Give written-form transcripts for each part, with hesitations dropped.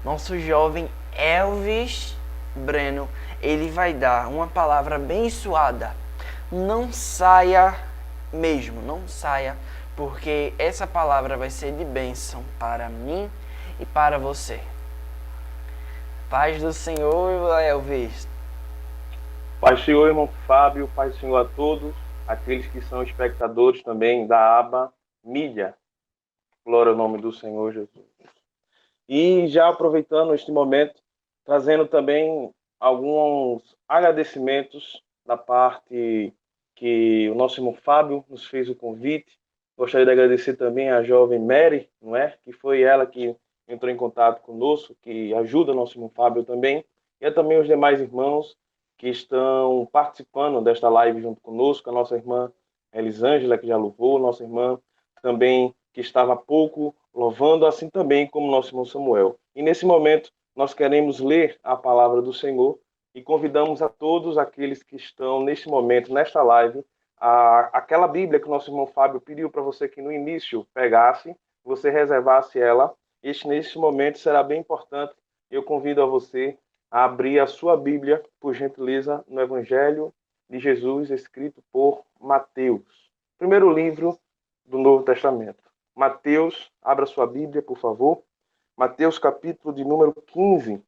Nosso jovem Elvis Breno, ele vai dar uma palavra abençoada. Não saia mesmo, não saia, porque essa palavra vai ser de bênção para mim e para você. Paz do Senhor, Elvis. Pai do Senhor, irmão Fábio, Pai do Senhor a todos, aqueles que são espectadores também da aba Mídia. Glória ao nome do Senhor Jesus. E já aproveitando este momento, trazendo também alguns agradecimentos da parte que o nosso irmão Fábio nos fez o convite. Gostaria de agradecer também à jovem Mary, não é? Que foi ela que entrou em contato conosco, que ajuda o nosso irmão Fábio também, e também os demais irmãos que estão participando desta live junto conosco, a nossa irmã Elisângela, que já louvou, nossa irmã também que estava há pouco louvando, assim também como nosso irmão Samuel. E nesse momento, nós queremos ler a palavra do Senhor e convidamos a todos aqueles que estão neste momento, nesta live, aquela Bíblia que o nosso irmão Fábio pediu para você que no início pegasse, você reservasse ela. Neste momento será bem importante. Eu convido a você a abrir a sua Bíblia, por gentileza, no Evangelho de Jesus, escrito por Mateus. Primeiro livro do Novo Testamento. Mateus, abra sua Bíblia, por favor. Mateus, capítulo de número 15.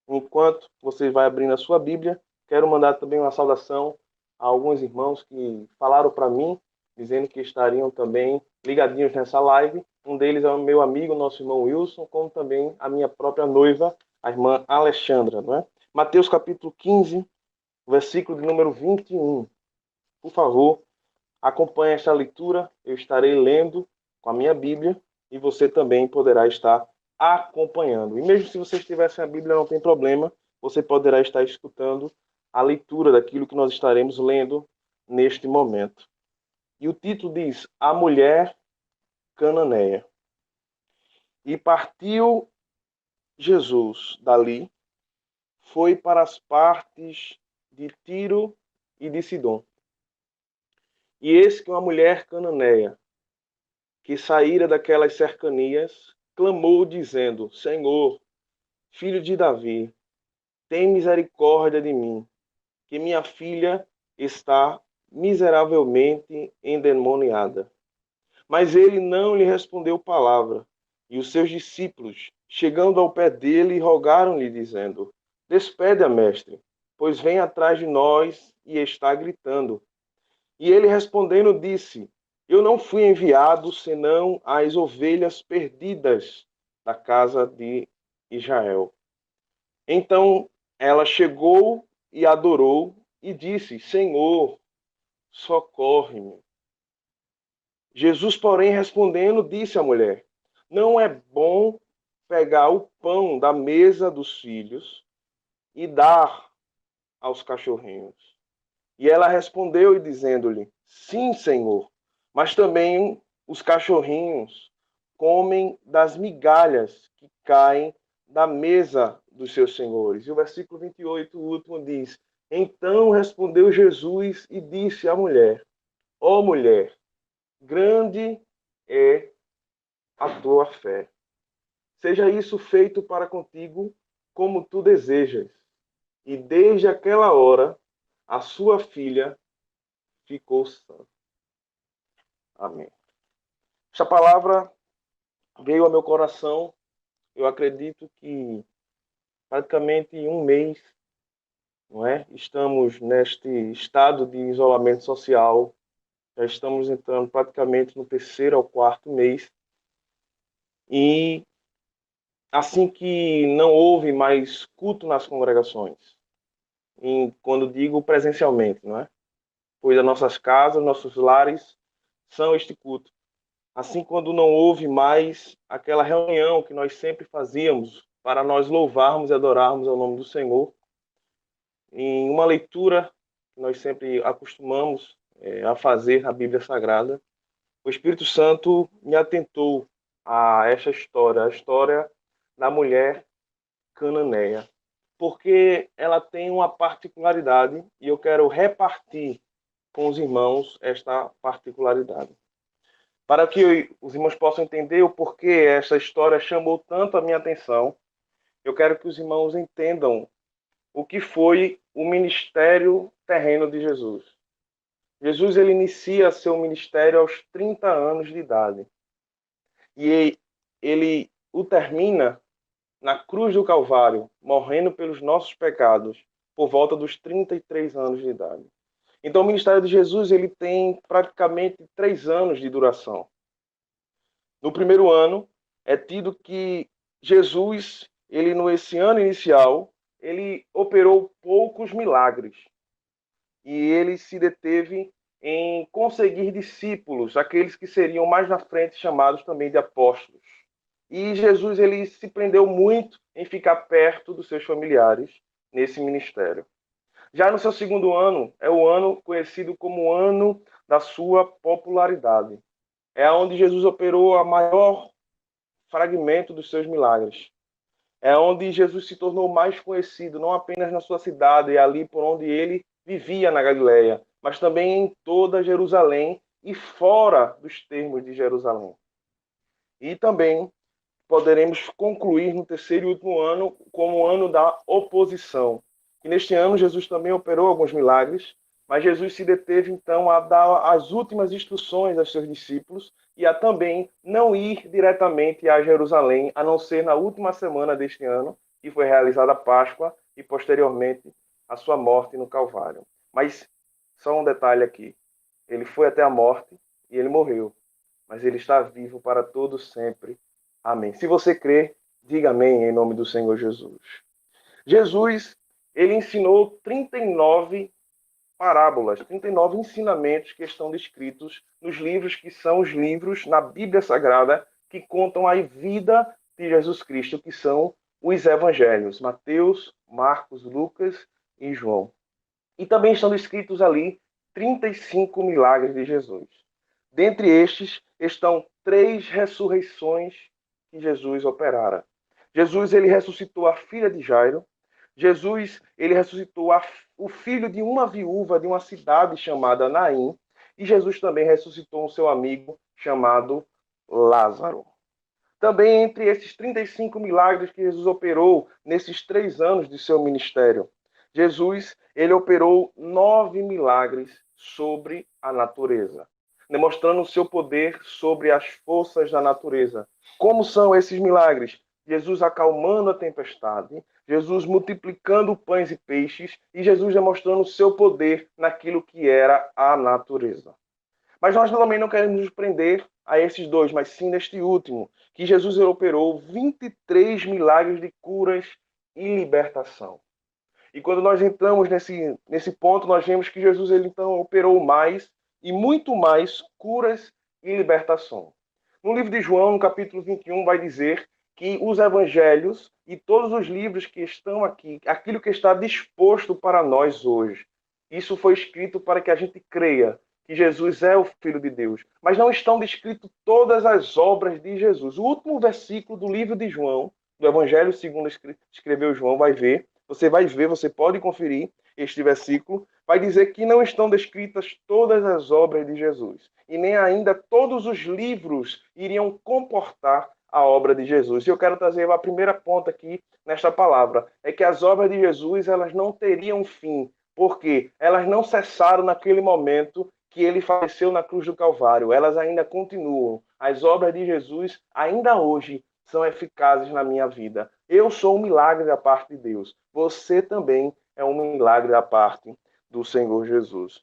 Enquanto você vai abrindo a sua Bíblia, quero mandar também uma saudação a alguns irmãos que falaram para mim, dizendo que estariam também ligadinhos nessa live. Um deles é o meu amigo, nosso irmão Wilson, como também a minha própria noiva, a irmã Alexandra, não é? Mateus, capítulo 15, versículo de número 21. Por favor, acompanhe esta leitura, eu estarei lendo com a minha Bíblia e você também poderá estar acompanhando. E mesmo se você estiver sem a Bíblia, não tem problema, você poderá estar escutando a leitura daquilo que nós estaremos lendo neste momento. E o título diz: A Mulher Cananeia. E partiu Jesus dali, foi para as partes de Tiro e de Sidom. E eis que uma mulher cananeia, que saíra daquelas cercanias, clamou, dizendo: Senhor, filho de Davi, tem misericórdia de mim, que minha filha está miseravelmente endemoniada. Mas ele não lhe respondeu palavra. E os seus discípulos, chegando ao pé dele, rogaram-lhe, dizendo: Despede a mestre, pois vem atrás de nós e está gritando. E ele respondendo disse: Eu não fui enviado senão às ovelhas perdidas da casa de Israel. Então ela chegou e adorou e disse: Senhor, socorre-me. Jesus, porém, respondendo, disse à mulher: Não é bom pegar o pão da mesa dos filhos e dar aos cachorrinhos. E ela respondeu e dizendo-lhe: Sim, Senhor, mas também os cachorrinhos comem das migalhas que caem da mesa dos seus senhores. E o versículo 28, o último, diz: Então respondeu Jesus e disse à mulher: Ó mulher, grande é a tua fé. Seja isso feito para contigo como tu desejas. E desde aquela hora, a sua filha ficou sã. Amém. Esta palavra veio ao meu coração, eu acredito que praticamente em um mês, não é? Estamos neste estado de isolamento social, já estamos entrando praticamente no terceiro ou quarto mês, e assim que não houve mais culto nas congregações, quando digo presencialmente, não é? Pois as nossas casas, nossos lares são este culto. Assim, quando não houve mais aquela reunião que nós sempre fazíamos para nós louvarmos e adorarmos ao nome do Senhor, em uma leitura que nós sempre acostumamos a fazer na Bíblia Sagrada, o Espírito Santo me atentou a esta história, a história da mulher cananeia, porque ela tem uma particularidade e eu quero repartir com os irmãos esta particularidade. Para que os irmãos possam entender o porquê essa história chamou tanto a minha atenção, eu quero que os irmãos entendam o que foi o ministério terreno de Jesus. Jesus ele inicia seu ministério aos 30 anos de idade. E ele o termina na cruz do Calvário, morrendo pelos nossos pecados, por volta dos 33 anos de idade. Então, o ministério de Jesus ele tem praticamente 3 anos de duração. No primeiro ano, é tido que Jesus, ele nesse ano inicial, ele operou poucos milagres. E ele se deteve em conseguir discípulos, aqueles que seriam mais na frente chamados também de apóstolos. E Jesus ele se prendeu muito em ficar perto dos seus familiares nesse ministério. Já no seu segundo ano, é o ano conhecido como o ano da sua popularidade. É onde Jesus operou a maior fragmento dos seus milagres. É onde Jesus se tornou mais conhecido, não apenas na sua cidade e ali por onde ele vivia na Galileia, mas também em toda Jerusalém e fora dos termos de Jerusalém. E também poderemos concluir no terceiro e último ano como o ano da oposição. E neste ano Jesus também operou alguns milagres, mas Jesus se deteve então a dar as últimas instruções aos seus discípulos e a também não ir diretamente a Jerusalém, a não ser na última semana deste ano, que foi realizada a Páscoa e posteriormente a sua morte no Calvário. Mas só um detalhe aqui, ele foi até a morte e ele morreu, mas ele está vivo para todo sempre. Amém. Se você crê, diga amém em nome do Senhor Jesus. Jesus, ele ensinou 39 parábolas, 39 ensinamentos que estão descritos nos livros que são os livros na Bíblia Sagrada que contam a vida de Jesus Cristo, que são os evangelhos, Mateus, Marcos, Lucas e João. E também estão descritos ali 35 milagres de Jesus. Dentre estes estão 3 ressurreições que Jesus operara. Jesus ele ressuscitou a filha de Jairo. Jesus ele ressuscitou o filho de uma viúva de uma cidade chamada Naim. E Jesus também ressuscitou um seu amigo chamado Lázaro. Também entre esses 35 milagres que Jesus operou nesses 3 anos de seu ministério, Jesus ele operou 9 milagres sobre a natureza, demonstrando o seu poder sobre as forças da natureza. Como são esses milagres? Jesus acalmando a tempestade, Jesus multiplicando pães e peixes e Jesus demonstrando o seu poder naquilo que era a natureza. Mas nós também não queremos nos prender a esses 2, mas sim neste último, que Jesus operou 23 milagres de curas e libertação. E quando nós entramos nesse ponto, nós vemos que Jesus ele então operou mais e muito mais curas e libertação. No livro de João, no capítulo 21, vai dizer que os evangelhos e todos os livros que estão aqui, aquilo que está disposto para nós hoje, isso foi escrito para que a gente creia que Jesus é o Filho de Deus. Mas não estão descritas todas as obras de Jesus. O último versículo do livro de João, do Evangelho segundo escreveu João, você vai ver, você pode conferir este versículo, vai dizer que não estão descritas todas as obras de Jesus. E nem ainda todos os livros iriam comportar a obra de Jesus. E eu quero trazer a primeira ponta aqui nesta palavra, é que as obras de Jesus elas não teriam fim, porque elas não cessaram naquele momento que ele faleceu na cruz do Calvário. Elas ainda continuam. As obras de Jesus ainda hoje são eficazes na minha vida. Eu sou um milagre da parte de Deus. Você também é um milagre da parte do Senhor Jesus.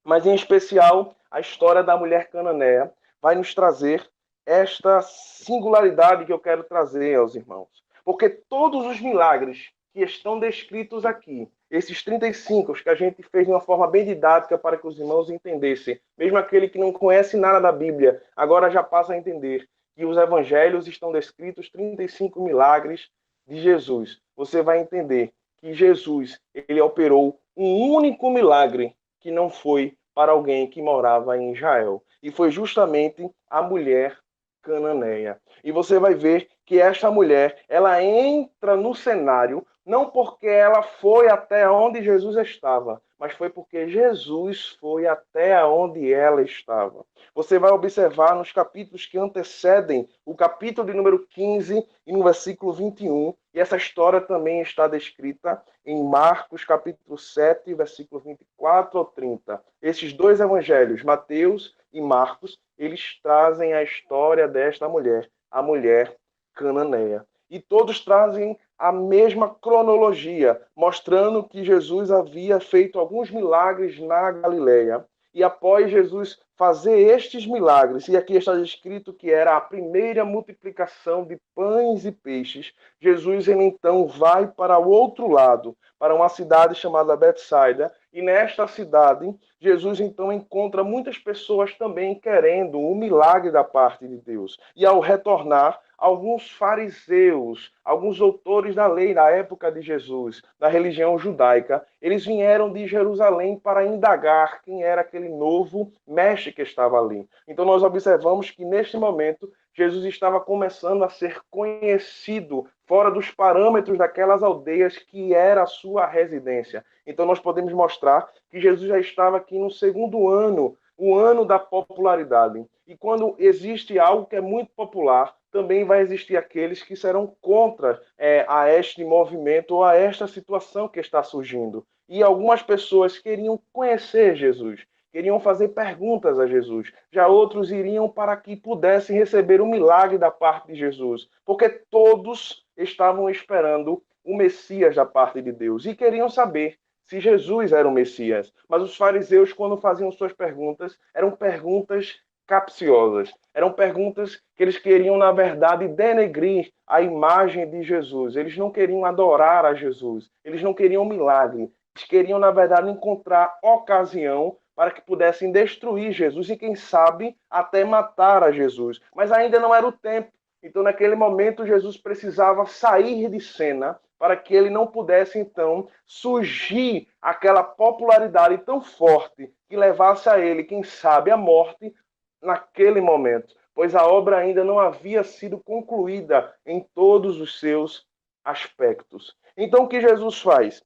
Mas, em especial, a história da mulher cananeia vai nos trazer esta singularidade que eu quero trazer aos irmãos. Porque todos os milagres que estão descritos aqui, esses 35 que a gente fez de uma forma bem didática para que os irmãos entendessem, mesmo aquele que não conhece nada da Bíblia, agora já passa a entender que os evangelhos estão descritos 35 milagres de Jesus. Você vai entender que Jesus ele operou um único milagre que não foi para alguém que morava em Israel. E foi justamente a mulher cananeia. E você vai ver que esta mulher, ela entra no cenário não porque ela foi até onde Jesus estava, mas foi porque Jesus foi até onde ela estava. Você vai observar nos capítulos que antecedem o capítulo de número 15 e no versículo 21, e essa história também está descrita em Marcos, capítulo 7, versículo 24 ao 30. Esses dois evangelhos, Mateus e Marcos, eles trazem a história desta mulher, a mulher cananeia. E todos trazem a mesma cronologia, mostrando que Jesus havia feito alguns milagres na Galileia. E após Jesus fazer estes milagres, e aqui está escrito que era a primeira multiplicação de pães e peixes, Jesus ele então vai para o outro lado, para uma cidade chamada Betsaida, e nesta cidade, Jesus então encontra muitas pessoas também querendo o milagre da parte de Deus. E ao retornar, alguns fariseus, alguns doutores da lei na época de Jesus, da religião judaica, eles vieram de Jerusalém para indagar quem era aquele novo mestre que estava ali. Então nós observamos que neste momento Jesus estava começando a ser conhecido fora dos parâmetros daquelas aldeias que era a sua residência. Então nós podemos mostrar que Jesus já estava aqui no segundo ano, o ano da popularidade. E quando existe algo que é muito popular, também vai existir aqueles que serão contra a este movimento ou a esta situação que está surgindo. E algumas pessoas queriam conhecer Jesus, queriam fazer perguntas a Jesus. Já outros iriam para que pudessem receber o milagre da parte de Jesus, porque todos estavam esperando o Messias da parte de Deus e queriam saber se Jesus era o Messias. Mas os fariseus, quando faziam suas perguntas, eram perguntas capciosas. Eram perguntas que eles queriam, na verdade, denegrir a imagem de Jesus. Eles não queriam adorar a Jesus. Eles não queriam milagre. Eles queriam, na verdade, encontrar ocasião para que pudessem destruir Jesus e, quem sabe, até matar a Jesus. Mas ainda não era o tempo. Então, naquele momento, Jesus precisava sair de cena para que ele não pudesse, então, surgir aquela popularidade tão forte que levasse a ele, quem sabe, a morte naquele momento, pois a obra ainda não havia sido concluída em todos os seus aspectos. Então, o que Jesus faz?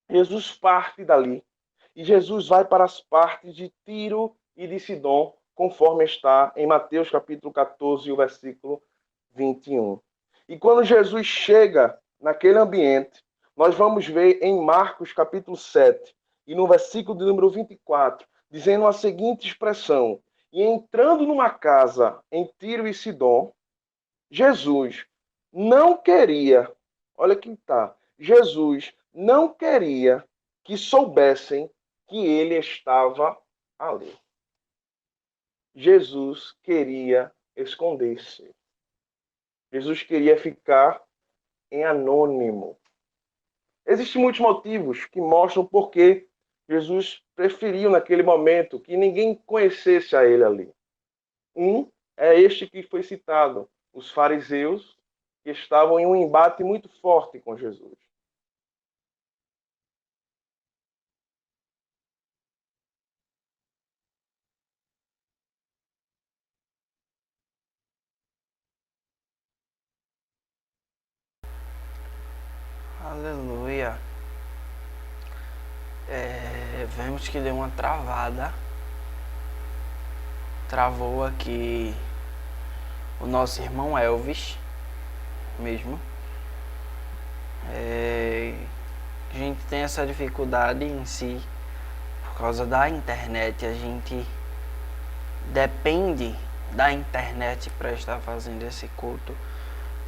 Jesus parte dali e Jesus vai para as partes de Tiro e de Sidom, conforme está em Mateus capítulo 14, o versículo 21. E quando Jesus chega naquele ambiente, nós vamos ver em Marcos capítulo 7 e no versículo de número 24, dizendo a seguinte expressão: e entrando numa casa em Tiro e Sidom, Jesus não queria, olha aqui está, Jesus não queria que soubessem que ele estava ali. Jesus queria esconder-se. Jesus queria ficar em anônimo. Existem muitos motivos que mostram por que Jesus preferiu naquele momento que ninguém conhecesse a ele ali. Um é este que foi citado, os fariseus que estavam em um embate muito forte com Jesus. Aleluia. Vemos que deu uma travada. Travou aqui o nosso irmão Elvis mesmo. A gente tem essa dificuldade em si por causa da internet. A gente depende da internet para estar fazendo esse culto,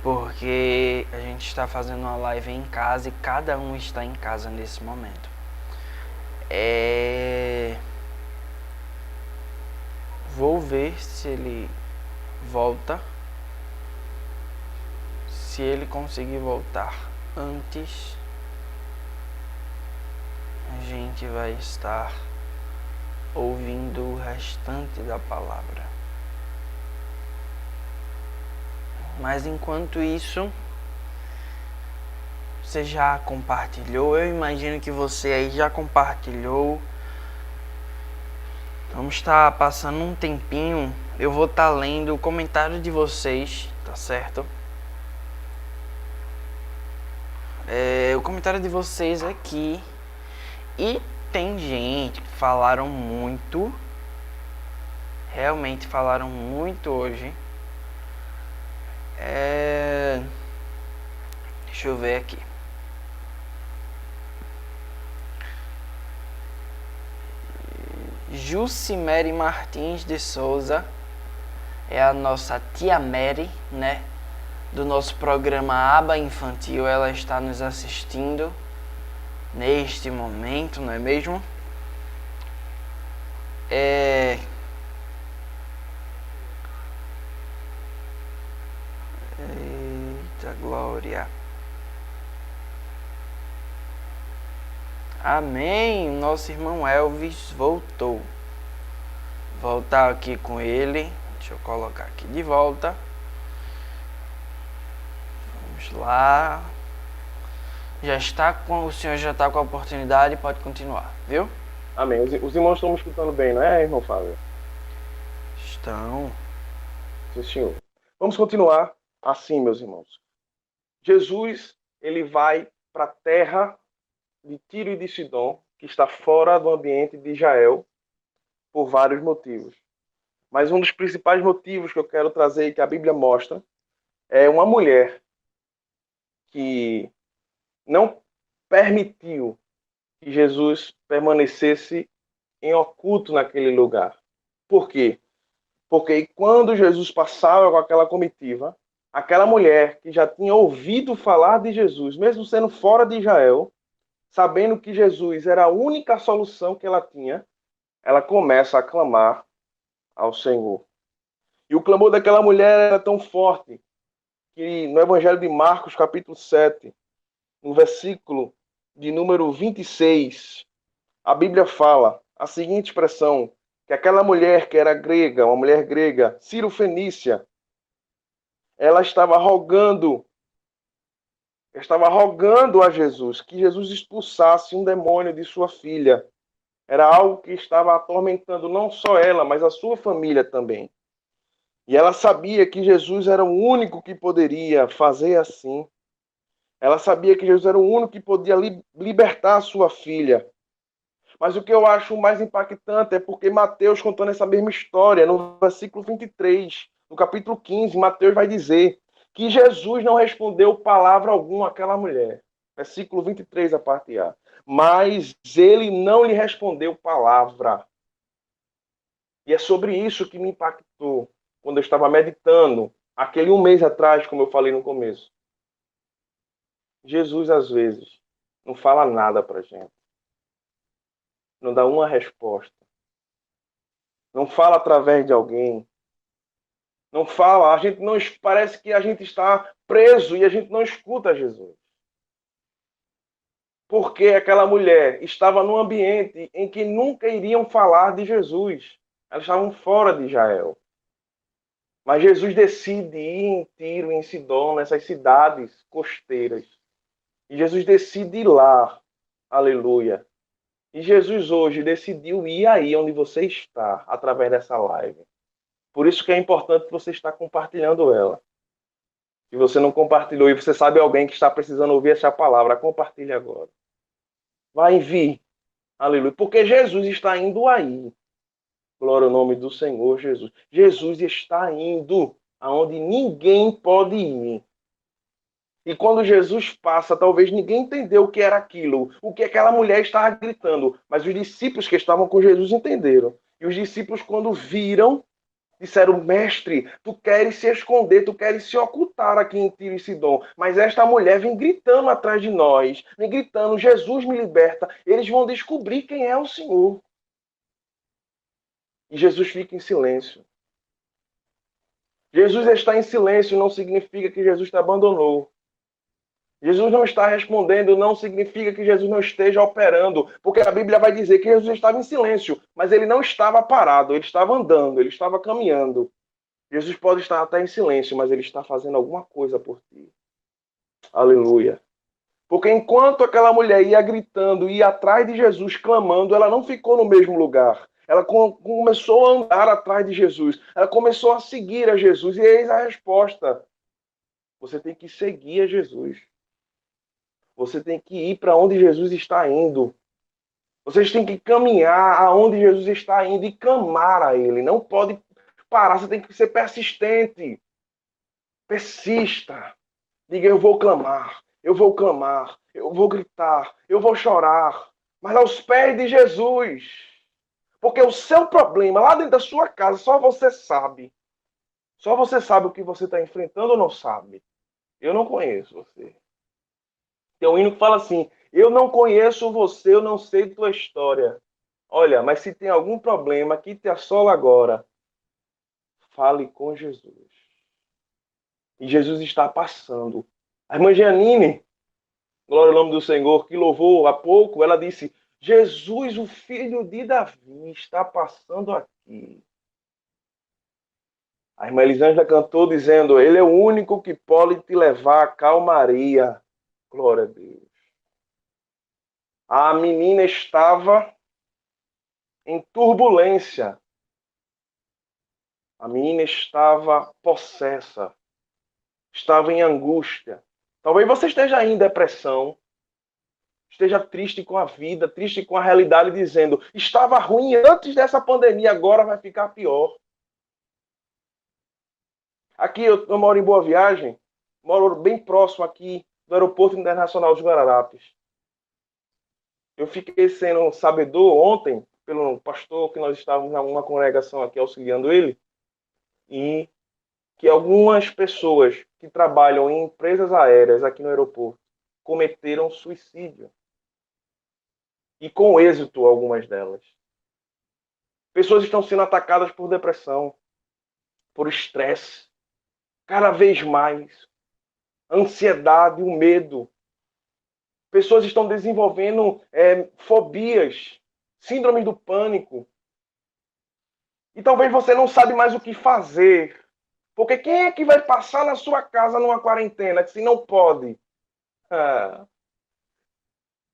porque a gente está fazendo uma live em casa e cada um está em casa nesse momento. Vou ver se ele volta, se ele conseguir voltar antes, a gente vai estar ouvindo o restante da palavra. Mas enquanto isso, você já compartilhou? Eu imagino que você aí já compartilhou. Vamos estar passando um tempinho. Eu vou estar lendo o comentário de vocês, tá certo? o comentário de vocês aqui. E tem gente que falaram muito. Realmente falaram muito hoje. Deixa eu ver aqui. Jucimere Martins de Souza é a nossa tia Mary, né? Do nosso programa Aba Infantil. Ela está nos assistindo neste momento, não é mesmo? Eita glória. Amém. Nosso irmão Elvis voltou. Voltar aqui com ele. Deixa eu colocar aqui de volta. Vamos lá. O senhor já está com a oportunidade, pode continuar, viu? Amém. Os irmãos estão me escutando bem, não é, irmão Fábio? Estão. Sim, senhor. Vamos continuar assim, meus irmãos. Jesus, ele vai para a terra de Tiro e de Sidom, que está fora do ambiente de Israel, por vários motivos. Mas um dos principais motivos que eu quero trazer e que a Bíblia mostra é uma mulher que não permitiu que Jesus permanecesse em oculto naquele lugar. Por quê? Porque quando Jesus passava com aquela comitiva, aquela mulher que já tinha ouvido falar de Jesus, mesmo sendo fora de Israel, sabendo que Jesus era a única solução que ela tinha, ela começa a clamar ao Senhor. E o clamor daquela mulher era tão forte que no Evangelho de Marcos, capítulo 7, no versículo de número 26, a Bíblia fala a seguinte expressão, que aquela mulher que era grega, uma mulher grega, Cirofenícia, ela estava rogando a Jesus que Jesus expulsasse um demônio de sua filha. Era algo que estava atormentando não só ela, mas a sua família também. E ela sabia que Jesus era o único que poderia fazer assim. Ela sabia que Jesus era o único que podia libertar a sua filha. Mas o que eu acho mais impactante é porque Mateus, contando essa mesma história, no versículo 23, no capítulo 15, Mateus vai dizer que Jesus não respondeu palavra alguma àquela mulher. Versículo 23, a parte A. Mas ele não lhe respondeu palavra. E é sobre isso que me impactou quando eu estava meditando, aquele um mês atrás, como eu falei no começo. Jesus, às vezes, não fala nada para a gente. Não dá uma resposta. Não fala através de alguém. Não fala, a gente não parece que a gente está preso e a gente não escuta Jesus. Porque aquela mulher estava num ambiente em que nunca iriam falar de Jesus. Elas estavam fora de Israel. Mas Jesus decide ir em Tiro, em Sidom, nessas cidades costeiras. E Jesus decide ir lá. Aleluia. E Jesus hoje decidiu ir aí onde você está, através dessa live. Por isso que é importante você estar compartilhando ela. Se você não compartilhou e você sabe alguém que está precisando ouvir essa palavra, compartilhe agora. Vai enviar. Aleluia. Porque Jesus está indo aí. Glória ao nome do Senhor Jesus. Jesus está indo aonde ninguém pode ir. E quando Jesus passa, talvez ninguém entendeu o que era aquilo, o que aquela mulher estava gritando. Mas os discípulos que estavam com Jesus entenderam. E os discípulos, quando viram, disseram, mestre, tu queres se esconder, tu queres se ocultar aqui em Tiro e Sidom. Mas esta mulher vem gritando atrás de nós, vem gritando, Jesus me liberta. Eles vão descobrir quem é o Senhor. E Jesus fica em silêncio. Jesus está em silêncio não significa que Jesus te abandonou. Jesus não está respondendo não significa que Jesus não esteja operando, porque a Bíblia vai dizer que Jesus estava em silêncio, mas ele não estava parado, ele estava andando, ele estava caminhando. Jesus pode estar até em silêncio, mas ele está fazendo alguma coisa por ti. Aleluia. Porque enquanto aquela mulher ia gritando, ia atrás de Jesus, clamando, ela não ficou no mesmo lugar. Ela começou a andar atrás de Jesus. Ela começou a seguir a Jesus. E eis a resposta. Você tem que seguir a Jesus. Você tem que ir para onde Jesus está indo. Vocês têm que caminhar aonde Jesus está indo e clamar a Ele. Não pode parar, você tem que ser persistente. Persista. Diga, eu vou clamar, eu vou clamar, eu vou gritar, eu vou chorar. Mas aos pés de Jesus. Porque o seu problema, lá dentro da sua casa, só você sabe. Só você sabe o que você está enfrentando ou não sabe. Eu não conheço você. Tem um hino que fala assim, eu não conheço você, eu não sei tua história. Olha, mas se tem algum problema que te assola agora, fale com Jesus. E Jesus está passando. A irmã Janine, glória ao nome do Senhor, que louvou há pouco, ela disse, Jesus, o filho de Davi, está passando aqui. A irmã Elisângela cantou dizendo, ele é o único que pode te levar à calmaria. Glória a Deus. A menina estava em turbulência. A menina estava possessa. Estava em angústia. Talvez você esteja aí em depressão. Esteja triste com a vida, triste com a realidade, dizendo, estava ruim antes dessa pandemia, agora vai ficar pior. Aqui eu moro em Boa Viagem, moro bem próximo aqui do Aeroporto Internacional de Guararapes. Eu fiquei sendo sabedor ontem, pelo pastor, que nós estávamos numa congregação aqui auxiliando ele, e que algumas pessoas que trabalham em empresas aéreas aqui no aeroporto cometeram suicídio. E com êxito, algumas delas. Pessoas estão sendo atacadas por depressão, por estresse, cada vez mais, ansiedade, o medo. Pessoas estão desenvolvendo fobias, síndrome do pânico. E talvez você não sabe mais o que fazer. Porque quem é que vai passar na sua casa numa quarentena se não pode? Ah.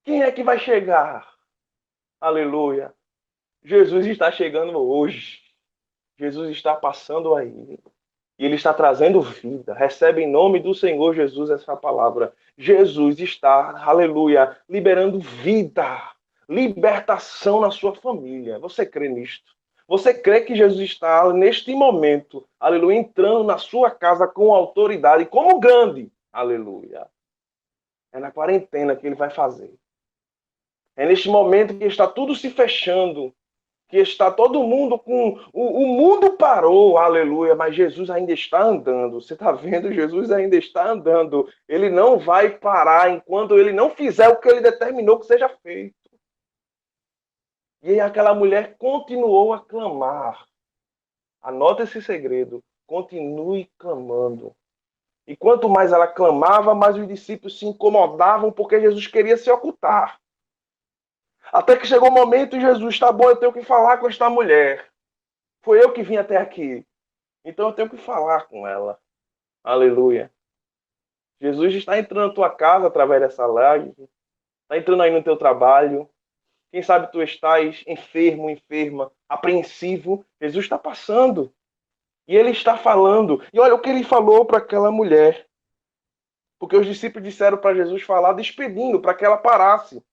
Quem é que vai chegar? Aleluia. Jesus está chegando hoje. Jesus está passando aí. E Ele está trazendo vida. Recebe em nome do Senhor Jesus essa palavra. Jesus está, aleluia, liberando vida, libertação na sua família. Você crê nisto? Você crê que Jesus está, neste momento, aleluia, entrando na sua casa com autoridade, como grande? Aleluia. É na quarentena que Ele vai fazer. É neste momento que está tudo se fechando, que está todo mundo com... O mundo parou, aleluia, mas Jesus ainda está andando. Você está vendo? Jesus ainda está andando. Ele não vai parar enquanto ele não fizer o que ele determinou que seja feito. E aí aquela mulher continuou a clamar. Anota esse segredo. Continue clamando. E quanto mais ela clamava, mais os discípulos se incomodavam porque Jesus queria se ocultar. Até que chegou o momento e Jesus, está bom, eu tenho que falar com esta mulher. Foi eu que vim até aqui. Então eu tenho que falar com ela. Aleluia. Jesus está entrando na tua casa através dessa live. Está entrando aí no teu trabalho. Quem sabe tu estás enfermo, enferma, apreensivo. Jesus está passando. E ele está falando. E olha o que ele falou para aquela mulher. Porque os discípulos disseram para Jesus falar despedindo, para que ela parasse.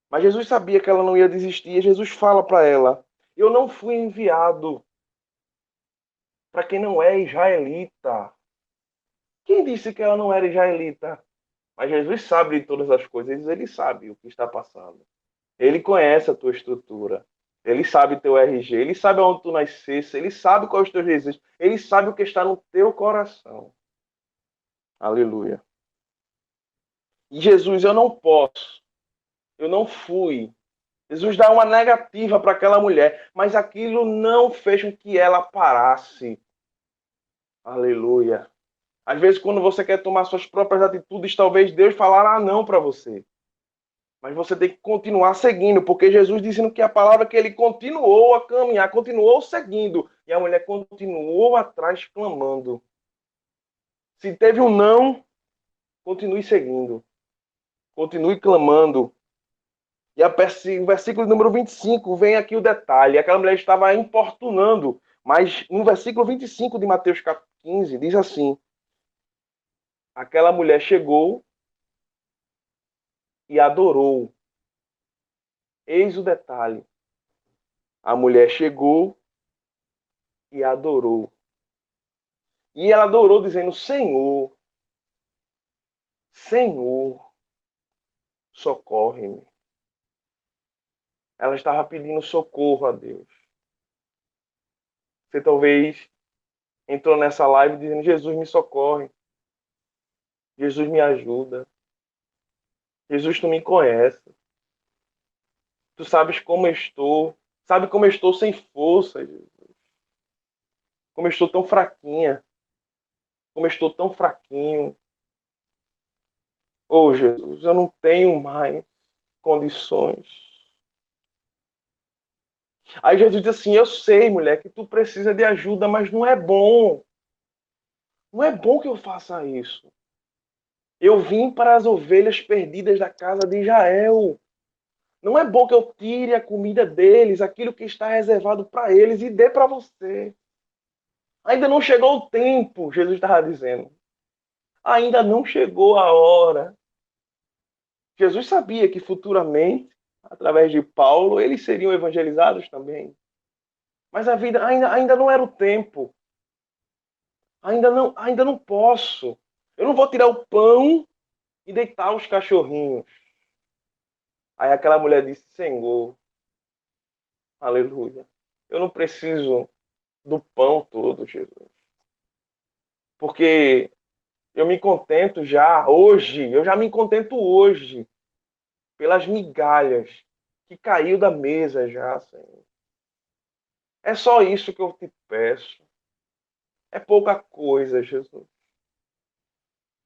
Mas Jesus sabia que ela não ia desistir. E Jesus fala para ela, eu não fui enviado para quem não é israelita. Quem disse que ela não era israelita? Mas Jesus sabe de todas as coisas. Ele sabe o que está passando. Ele conhece a tua estrutura. Ele sabe teu RG. Ele sabe onde tu nascesse. Ele sabe quais os teus desejos. Ele sabe o que está no teu coração. Aleluia. E Jesus, eu não posso. Eu não fui. Jesus dá uma negativa para aquela mulher, mas aquilo não fez com que ela parasse. Aleluia. Às vezes, quando você quer tomar suas próprias atitudes, talvez Deus falará não para você. Mas você tem que continuar seguindo, porque Jesus dizendo que a palavra é que ele continuou a caminhar, continuou seguindo, e a mulher continuou atrás clamando. Se teve um não, continue seguindo. Continue clamando. E o versículo número 25 vem aqui o detalhe. Aquela mulher estava importunando. Mas no versículo 25 de Mateus 15 diz assim. Aquela mulher chegou e adorou. Eis o detalhe. A mulher chegou e adorou. E ela adorou dizendo: Senhor, Senhor, socorre-me. Ela estava pedindo socorro a Deus. Você talvez entrou nessa live dizendo: Jesus, me socorre. Jesus, me ajuda. Jesus, tu me conhece. Tu sabes como eu estou. Sabe como eu estou sem força, Jesus. Como eu estou tão fraquinha. Como eu estou tão fraquinho. Oh, Jesus, eu não tenho mais condições. Aí Jesus diz assim: eu sei, mulher, que tu precisa de ajuda, mas não é bom. Não é bom que eu faça isso. Eu vim para as ovelhas perdidas da casa de Israel. Não é bom que eu tire a comida deles, aquilo que está reservado para eles, e dê para você. Ainda não chegou o tempo, Jesus estava dizendo. Ainda não chegou a hora. Jesus sabia que futuramente, através de Paulo, eles seriam evangelizados também. Mas a vida ainda não era o tempo. Ainda não posso. Eu não vou tirar o pão e deitar os cachorrinhos. Aí aquela mulher disse: Senhor, aleluia. Eu não preciso do pão todo, Jesus. Porque eu me contento já hoje, eu já me contento hoje pelas migalhas que caiu da mesa já, Senhor. É só isso que eu te peço. É pouca coisa, Jesus.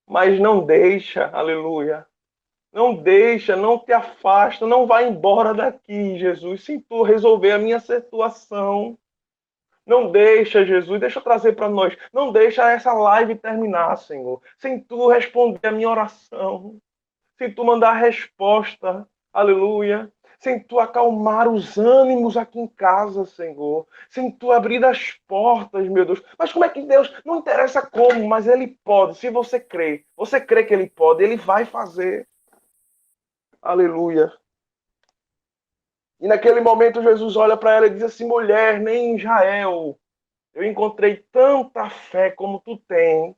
Mas não deixa, aleluia. Não deixa, não te afasta, não vai embora daqui, Jesus, sem tu resolver a minha situação. Não deixa, Jesus, deixa eu trazer para nós. Não deixa essa live terminar, Senhor, sem tu responder a minha oração, sem tu mandar a resposta, aleluia, sem tu acalmar os ânimos aqui em casa, Senhor, sem tu abrir as portas, meu Deus. Mas como é que Deus, não interessa como, mas Ele pode, se você crê que Ele pode, Ele vai fazer, aleluia. E naquele momento Jesus olha para ela e diz assim: mulher, nem em Israel eu encontrei tanta fé como tu tens.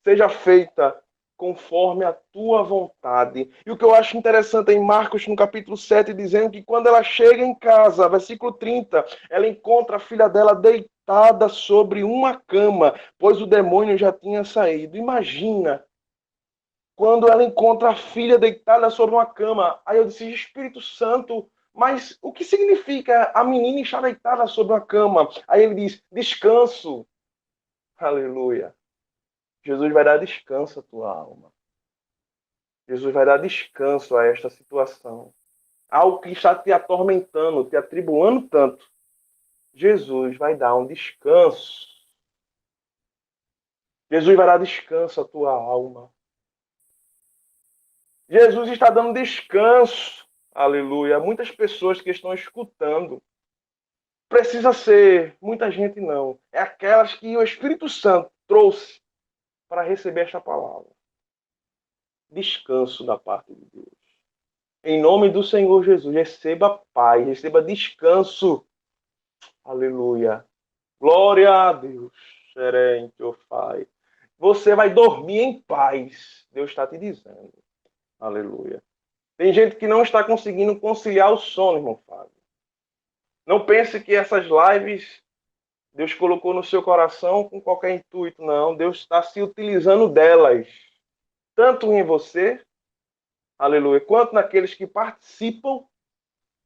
Seja feita conforme a tua vontade. E o que eu acho interessante em Marcos, no capítulo 7, dizendo que quando ela chega em casa, versículo 30, ela encontra a filha dela deitada sobre uma cama, pois o demônio já tinha saído. Imagina quando ela encontra a filha deitada sobre uma cama. Aí eu disse: Espírito Santo, mas o que significa a menina estar deitada sobre uma cama? Aí ele diz: descanso. Aleluia. Jesus vai dar descanso à tua alma. Jesus vai dar descanso a esta situação. Algo que está te atormentando, te atribulando tanto. Jesus vai dar um descanso. Jesus vai dar descanso à tua alma. Jesus está dando descanso. Aleluia. A muitas pessoas que estão escutando. Precisa ser muita gente, não. É aquelas que o Espírito Santo trouxe para receber esta palavra. Descanso da parte de Deus. Em nome do Senhor Jesus, receba paz, receba descanso. Aleluia. Glória a Deus. Serente, ó Pai. Você vai dormir em paz. Deus está te dizendo. Aleluia. Tem gente que não está conseguindo conciliar o sono, irmão Fábio. Não pense que essas lives Deus colocou no seu coração com qualquer intuito, não. Deus está se utilizando delas. Tanto em você, aleluia, quanto naqueles que participam,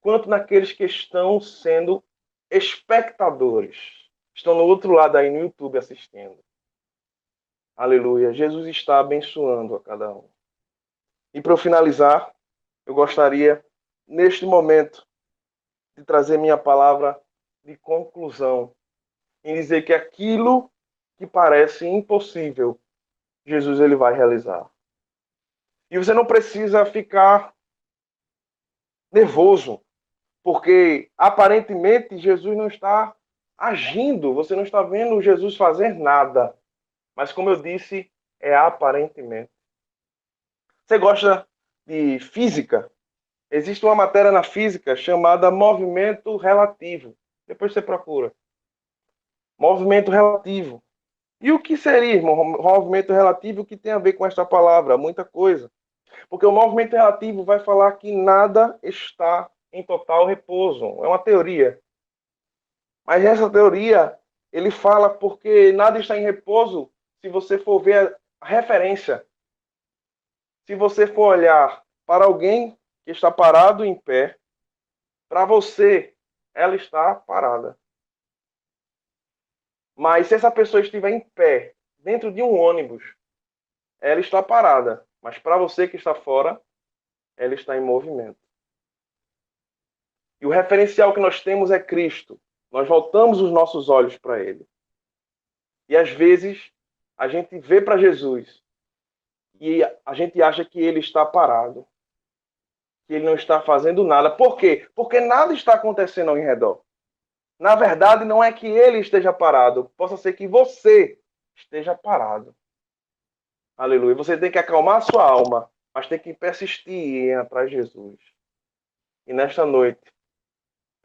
quanto naqueles que estão sendo espectadores. Estão no outro lado aí no YouTube assistindo. Aleluia. Jesus está abençoando a cada um. E para eu finalizar, eu gostaria, neste momento, de trazer minha palavra de conclusão. Em dizer que aquilo que parece impossível, Jesus ele vai realizar. E você não precisa ficar nervoso, porque aparentemente Jesus não está agindo, você não está vendo Jesus fazer nada. Mas como eu disse, é aparentemente. Você gosta de física, existe uma matéria na física chamada movimento relativo. Depois você procura. Movimento relativo. E o que seria, irmão, movimento relativo? O que tem a ver com esta palavra? Muita coisa. Porque o movimento relativo vai falar que nada está em total repouso. É uma teoria. Mas essa teoria, ele fala porque nada está em repouso se você for ver a referência. Se você for olhar para alguém que está parado em pé, para você, ela está parada. Mas se essa pessoa estiver em pé, dentro de um ônibus, ela está parada. Mas para você que está fora, ela está em movimento. E o referencial que nós temos é Cristo. Nós voltamos os nossos olhos para Ele. E às vezes, a gente vê para Jesus e a gente acha que Ele está parado. Que Ele não está fazendo nada. Por quê? Porque nada está acontecendo ao redor. Na verdade, não é que Ele esteja parado. Possa ser que você esteja parado. Aleluia. Você tem que acalmar a sua alma, mas tem que persistir em ir atrás de Jesus. E nesta noite,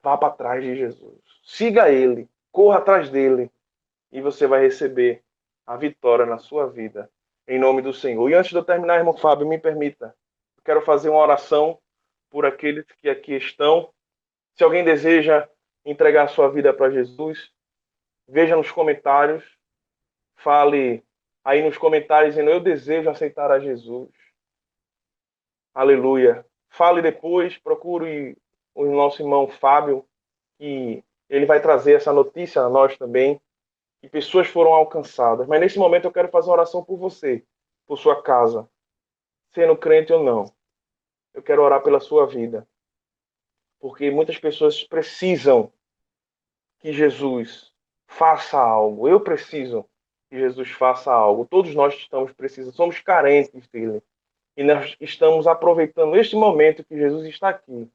vá para trás de Jesus. Siga Ele. Corra atrás dele. E você vai receber a vitória na sua vida. Em nome do Senhor. E antes de eu terminar, irmão Fábio, me permita. Eu quero fazer uma oração por aqueles que aqui estão. Se alguém deseja entregar a sua vida para Jesus, veja nos comentários. Fale aí nos comentários dizendo: eu desejo aceitar a Jesus. Aleluia. Fale depois, procure o nosso irmão Fábio, que ele vai trazer essa notícia a nós também, que pessoas foram alcançadas. Mas nesse momento eu quero fazer uma oração por você, por sua casa, sendo crente ou não. Eu quero orar pela sua vida, porque muitas pessoas precisam que Jesus faça algo. Eu preciso que Jesus faça algo. Todos nós estamos precisando, somos carentes dele. E nós estamos aproveitando este momento que Jesus está aqui,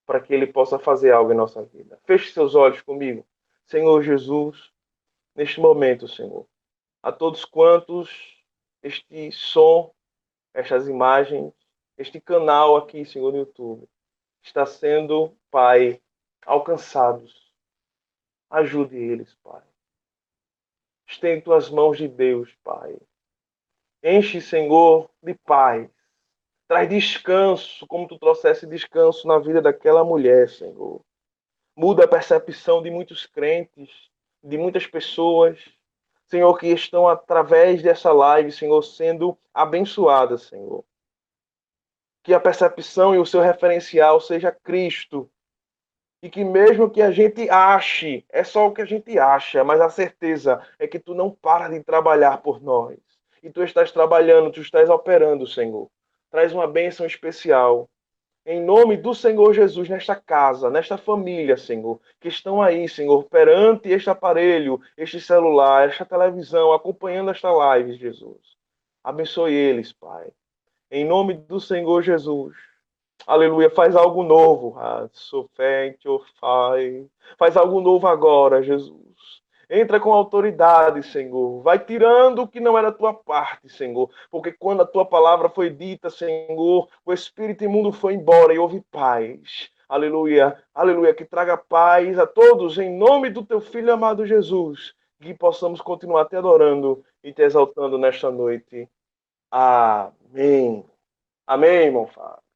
para que ele possa fazer algo em nossa vida. Feche seus olhos comigo. Senhor Jesus, neste momento, Senhor, a todos quantos este som, estas imagens, este canal aqui, Senhor, no YouTube, está sendo, Pai, alcançados. Ajude eles, Pai. Estende tuas mãos de Deus, Pai. Enche, Senhor, de paz. Traz descanso, como tu trouxesse descanso na vida daquela mulher, Senhor. Muda a percepção de muitos crentes, de muitas pessoas, Senhor, que estão através dessa live, Senhor, sendo abençoadas, Senhor. Que a percepção e o seu referencial seja Cristo. E que mesmo que a gente ache, é só o que a gente acha, mas a certeza é que tu não paras de trabalhar por nós. E tu estás trabalhando, tu estás operando, Senhor. Traz uma bênção especial. Em nome do Senhor Jesus, nesta casa, nesta família, Senhor, que estão aí, Senhor, perante este aparelho, este celular, esta televisão, acompanhando esta live, Jesus. Abençoe eles, Pai. Em nome do Senhor Jesus. Aleluia, faz algo novo. Faz algo novo agora, Jesus. Entra com autoridade, Senhor. Vai tirando o que não era da tua parte, Senhor. Porque quando a tua palavra foi dita, Senhor, o espírito imundo foi embora e houve paz. Aleluia, aleluia. Que traga paz a todos, em nome do teu Filho amado Jesus. Que possamos continuar te adorando e te exaltando nesta noite. Amém. Amém, irmão Fábio.